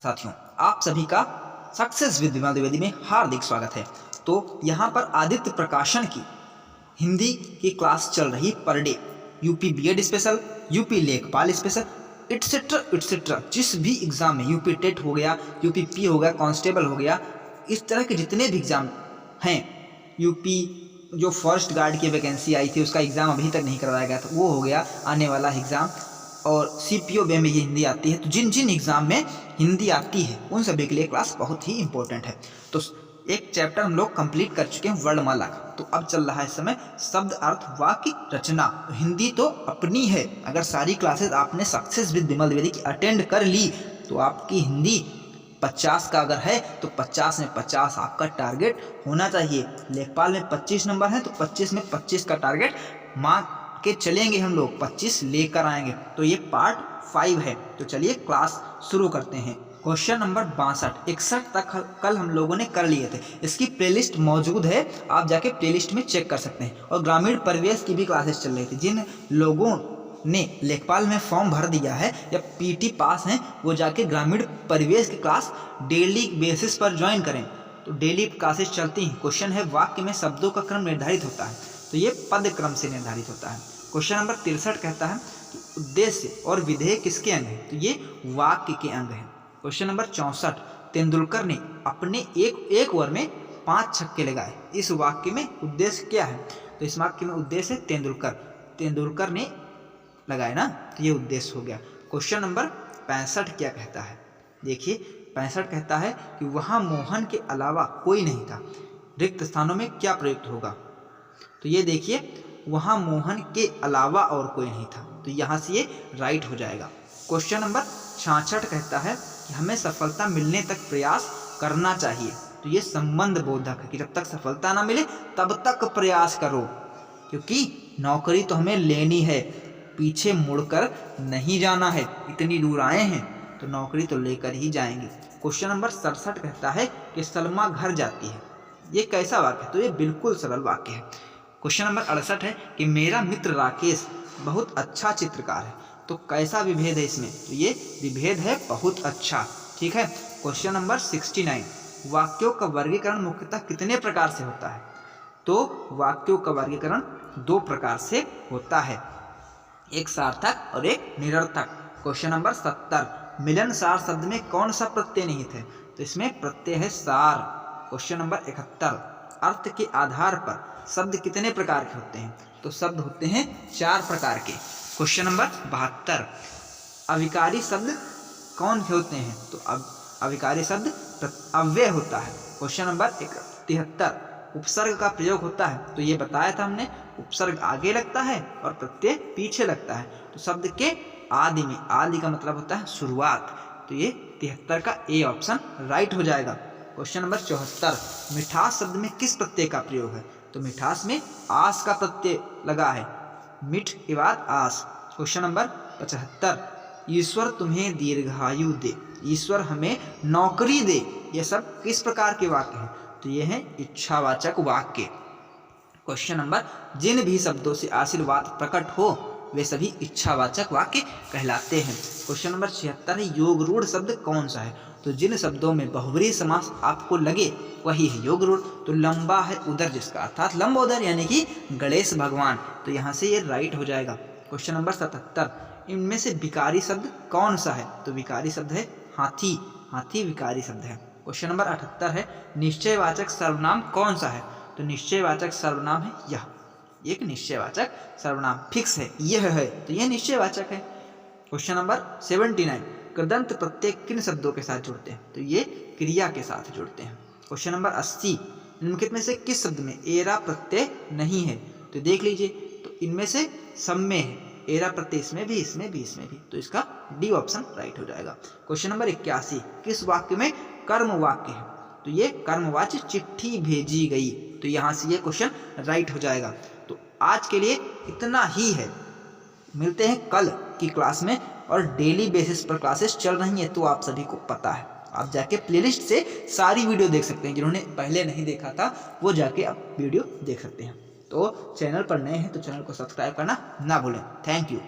साथियों, आप सभी का सक्सेस विद विमल द्विवेदी में हार्दिक स्वागत है। तो यहाँ पर आदित्य प्रकाशन की हिंदी की क्लास चल रही per day, UP BEd special, UP लेखपाल स्पेशल, एटसेट्रा एटसेट्रा। जिस भी एग्ज़ाम में यूपी टेट हो गया, यूपी पी हो गया, कांस्टेबल हो गया, इस तरह के जितने भी एग्ज़ाम हैं, यूपी जो फॉरेस्ट गार्ड की वैकेंसी आई थी उसका एग्ज़ाम अभी तक नहीं करवाया गया था, वो हो गया आने वाला एग्ज़ाम। और सीपीओ में भी हिंदी आती है। तो जिन जिन एग्ज़ाम में हिंदी आती है उन सभी के लिए क्लास बहुत ही इंपॉर्टेंट है। तो एक चैप्टर हम लोग कंप्लीट कर चुके हैं वर्णमाला का। तो अब चल रहा है इस समय शब्द अर्थ वाक्य रचना। तो हिंदी तो अपनी है। अगर सारी क्लासेस आपने सक्सेस विद विमल द्विवेदी की अटेंड कर ली तो आपकी हिंदी 50 का अगर है तो 50 में 50 आपका टारगेट होना चाहिए। लेखपाल में 25 नंबर है तो 25 में 25 का टारगेट मार्क के चलेंगे, हम लोग 25 लेकर आएंगे। तो ये पार्ट 5 है। तो चलिए क्लास शुरू करते हैं। क्वेश्चन नंबर 62 61 तक कल हम लोगों ने कर लिए थे। इसकी प्लेलिस्ट मौजूद है, आप जाके प्लेलिस्ट में चेक कर सकते हैं। और ग्रामीण परिवेश की भी क्लासेस चल रही थी। जिन लोगों ने लेखपाल में फॉर्म भर दिया है या पीटी पास हैं वो जाके ग्रामीण परिवेश की क्लास डेली बेसिस पर ज्वाइन करें। तो डेली क्लासेस चलती हैं। क्वेश्चन है वाक्य में शब्दों का क्रम निर्धारित होता है, तो ये पद क्रम से निर्धारित होता है। क्वेश्चन नंबर 63 कहता है कि उद्देश्य और विधेय किसके अंग हैं, तो ये वाक्य के अंग हैं। क्वेश्चन नंबर 64 तेंदुलकर ने अपने एक ओवर में 5 छक्के लगाए, इस वाक्य में उद्देश्य क्या है, तो इस वाक्य में उद्देश्य है तेंदुलकर ने लगाए ना, तो ये उद्देश्य हो गया। क्वेश्चन नंबर 65 क्या कहता है, देखिए 65 कहता है कि वहाँ मोहन के अलावा कोई नहीं था, रिक्त स्थानों में क्या प्रयुक्त होगा, तो ये देखिए वहाँ मोहन के अलावा और कोई नहीं था, तो यहाँ से ये राइट हो जाएगा। क्वेश्चन नंबर 66 कहता है कि हमें सफलता मिलने तक प्रयास करना चाहिए, तो ये संबंध बोधक है कि जब तक सफलता ना मिले तब तक प्रयास करो, क्योंकि नौकरी तो हमें लेनी है, पीछे मुड़कर नहीं जाना है। इतनी दूर आए हैं तो नौकरी तो लेकर ही जाएंगे। क्वेश्चन नंबर 67 कहता है कि सलमा घर जाती है, ये कैसा वाक्य है, तो ये बिल्कुल सरल वाक्य है। क्वेश्चन नंबर 68 है कि मेरा मित्र राकेश बहुत अच्छा चित्रकार है, तो कैसा विभेद है इसमें, तो ये विभेद है बहुत अच्छा, ठीक है। क्वेश्चन नंबर 69 वाक्यों का वर्गीकरण मुख्यतः कितने प्रकार से होता है, तो वाक्यों का वर्गीकरण 2 प्रकार से होता है, एक सार्थक और एक निरर्थक। क्वेश्चन नंबर 70 मिलनसार शब्द में कौन सा प्रत्यय निहित है, तो इसमें प्रत्यय है सार। क्वेश्चन नंबर 71 अर्थ के आधार पर शब्द कितने प्रकार के होते हैं, तो शब्द होते हैं 4 प्रकार के। क्वेश्चन नंबर 72 अविकारी शब्द कौन से होते हैं, तो अविकारी शब्द अव्यय होता है। क्वेश्चन नंबर 73 उपसर्ग का प्रयोग होता है, तो ये बताया था हमने, उपसर्ग आगे लगता है और प्रत्यय पीछे लगता है, तो शब्द के आदि में, आदि का मतलब होता है शुरुआत, तो ये 73 का ए ऑप्शन राइट हो जाएगा। क्वेश्चन नंबर 74 मिठास शब्द में किस प्रत्यय का प्रयोग है, तो मिठास में आस का प्रत्यय लगा है, मिठ के बाद आस। क्वेश्चन नंबर 75 ईश्वर तुम्हें दीर्घायु दे, ईश्वर हमें नौकरी दे, ये सब किस प्रकार के वाक्य हैं, तो ये हैं इच्छावाचक वाक्य। क्वेश्चन नंबर जिन भी शब्दों से आशीर्वाद प्रकट हो वे सभी इच्छावाचक वाक्य कहलाते हैं। क्वेश्चन नंबर 76 है योग रूढ़ शब्द कौन सा है, तो जिन शब्दों में बहुब्रीहि समास आपको लगे वही है योग रूढ़। तो लंबा है उदर जिसका अर्थात लंबोदर यानी कि गणेश भगवान, तो यहाँ से ये राइट हो जाएगा। क्वेश्चन नंबर 77 इनमें से विकारी शब्द कौन सा है, तो विकारी शब्द है हाथी, हाथी विकारी शब्द है। क्वेश्चन नंबर 78 है निश्चयवाचक सर्वनाम कौन सा है, तो निश्चयवाचक सर्वनाम है यह, एक निश्चयवाचक सर्वनाम फिक्स है, यह है, तो यह निश्चयवाचक है। क्वेश्चन नंबर 79 कृदंत प्रत्यय किन शब्दों के साथ जुड़ते हैं, तो ये क्रिया के साथ जुड़ते हैं। क्वेश्चन नंबर 80 निम्नलिखित में से किस शब्द में एरा प्रत्यय नहीं है, तो देख लीजिए, तो इनमें से सब में है एरा प्रत्यय, इसमें भी, इसमें भी, इसमें भी, तो इसका डी ऑप्शन राइट हो जाएगा। क्वेश्चन नंबर 81 किस वाक्य में कर्म वाक्य है, तो ये कर्मवाच्य चिट्ठी भेजी गई, तो यहाँ से ये क्वेश्चन राइट हो जाएगा। तो आज के लिए इतना ही है, मिलते हैं कल की क्लास में, और डेली बेसिस पर क्लासेस चल रही हैं, तो आप सभी को पता है, आप जाके प्लेलिस्ट से सारी वीडियो देख सकते हैं, जिन्होंने पहले नहीं देखा था वो जाके आप वीडियो देख सकते हैं। तो चैनल पर नए हैं तो चैनल को सब्सक्राइब करना ना भूलें। Thank you.